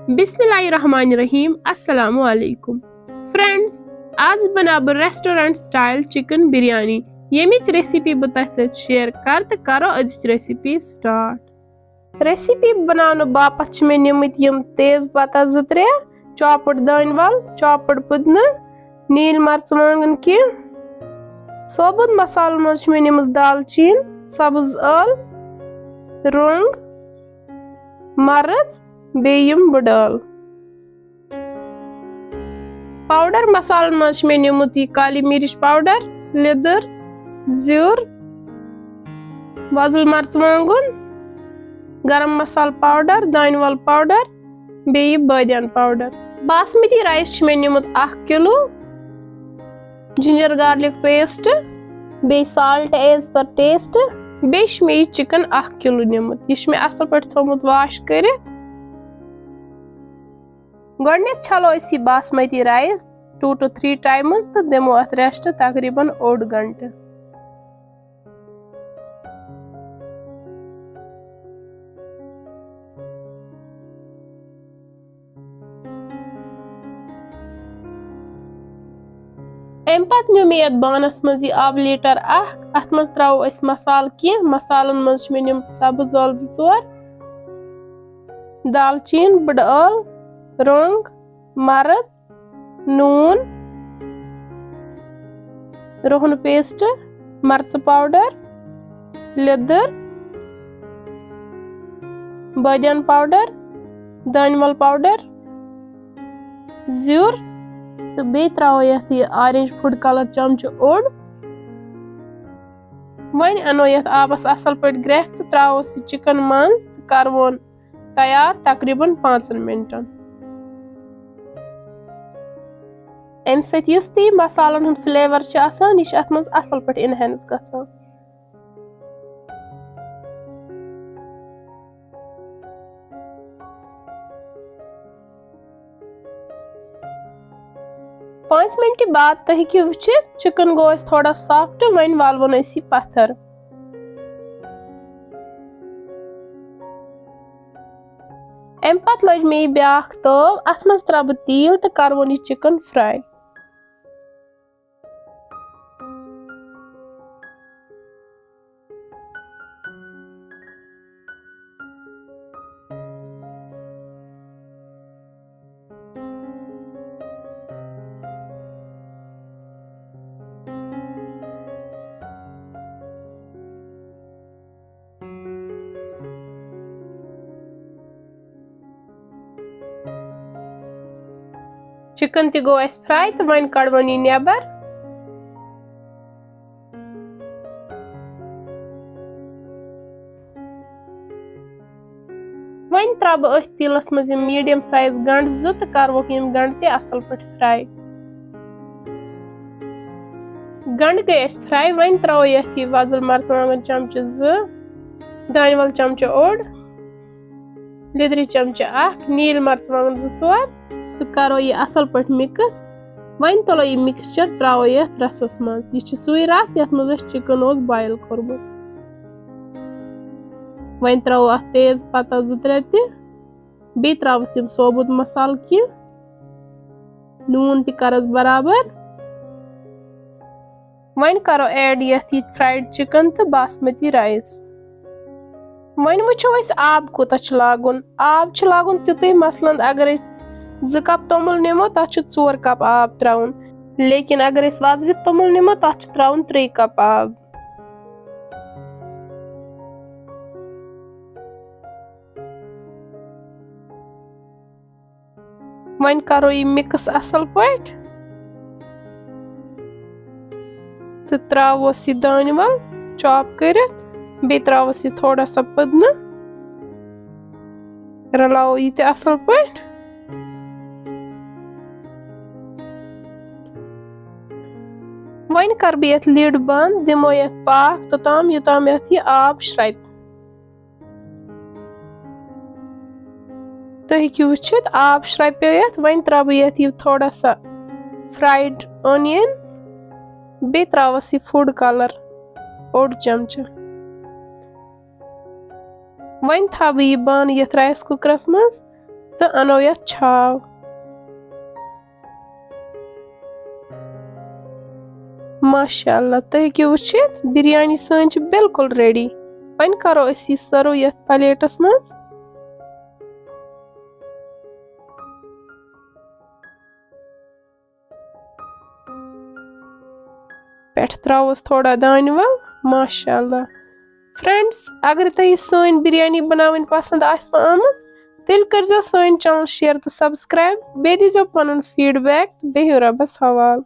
बिस्मिल्लाहिर्रहमानिर्रहीम अस्सलामु अलैकुम फ्रेंड्स, आज बना बह रेस्टोरेंट स्टाइल चिकन बिरयानी यमिच रेसिपी बह तह सत शेयर कर तो करो अजिच रेसिपी स्टार्ट। रेसिपी बनाने बापत मे निमित यम तेज पत्ता 2-3 चॉप्ड दानवल, चॉप्ड पुदीना, नील मर्चमांगन की सोबुत मसाल मज मे निमस दालचीन, सब्ज ٲl, रंग, मरच बेयम बडाल पाउडर मसाल मज मे निमुत काली मिर्च पाउडर, लिदर, जीर, वजुल मर्चमांगन, गरम मसाल पाउडर, दानवल पाउडर बेय बादियान पाउडर। बासमती राइस मे निमुत 1 किलो, जिंजर गार्लिक पेस्ट बे साल्ट एज पर टेस्ट बे मे चिकन 1 किलो निमुत यह मे असल पे थोमुत वाश कर। गोडनेथ छलो यह बासमती राइस 2 to 3 टाइम्स तो दिमो अथ रेस्ट तकरीबन 1 घंटे। अम पत नु मे बानस मज आब लीटर 1 अथ मज त्रो अस मसाल की मसालन मज मे निम सब्ज ٲl 2-4, दालचीन, बड़ ٲl, रंग, मरच, नून, रोहन पेस्ट, मर्च पाउडर, लिदर, बादियान पाउडर, दानवल पाउडर, जीर तो बे त्रो यथ ऑरेंज फूड कलर चमच ओड। वन अनो यथ आबस असल पे ग्रेख तो त्रोस चिकन मज करवन तैयार तकरीबन 5 मिनटन। अम सत युस ती मसालन हुंद फ्लेवर यह अथ मज असल पे इनहेंस गसान। 5 मिनट बाद तुम हेकि वुचित चिकन गो थोड़ा सॉफ्ट वन वालवन यह पत्थर। अम पत लज मे ब्याख तव अथ मज त्रा बह तेल तो करवन यह चिकन फ्राई। चिकन ति गो फ्राई तो वन कड़वन यह नेबर। वन त्रा बह अथ तेलस मज मीडियम साइज गंड 2 तो करवोक यम गंड ते असल पे फ्राई। गंड गए फ्राई वन त्रो यथ वजुल मर्चमांगन चमच 2, दानवल चमच ओड, लिदर चमच 1, नील मर्चमांगन 2-4 तो करो यह असल पे मिक्स। वन तुलो यह मिक्सचर त्रो यथ रसस मज यह सुई रस यथ मज चिकन बॉयल कोरमुत। वन त्रो अथ तेज पत्ता 2-3 ति बे त्रोस यम सोबुत मसाल की नून ति करस बराबर। वन करो ऐड यथ फ्राइड चिकन तो बासमती राइस। वन वुचो आब कोता लागुन। आब लागुन तुतुई मसलन अगर 2 कप तोमुल निमो तथ 4 कप आब त्राउन, लेकिन अगर वजवित तोमुल निमो तथ त्राउन 3 कप आब। वन करो यह मिक्स असल पे तो त्रोस यह दानवल चॉप कर बे त्रोस यह थोड़ा सा पुदीना रलाओ यह असल पे। वन कर बह यथ लिड बंद दिमो यथ पाक तोताम योताम यथ यह आब श्रप। तुम हेकि वुचित आब श्रप्यो यथ। वन त्रा बह यथ थोड़ा सा फ्राइड ओनियन बे त्रोस यह फूड कलर 1 चमच। वन था बह यह बन यथ राइस कुकरस मज तो अनो यथ छाव। माशाअल्लाह तुम हेकियो वुचित बिरयानी सन बिल्कुल रेडी। वन करो अस यह सर्व यथ प्लेटस मज। पेट त्रोस थोड़ा दान वल। माशाअल्लाह फ्रेंड्स अगर तुम सन बिरयानी बनावन पसंद आमत तेल कर सन चैनल शेयर तो सब्सक्राइब बे दीजो पन फीडबैक तो बेहियो रबस हवाल।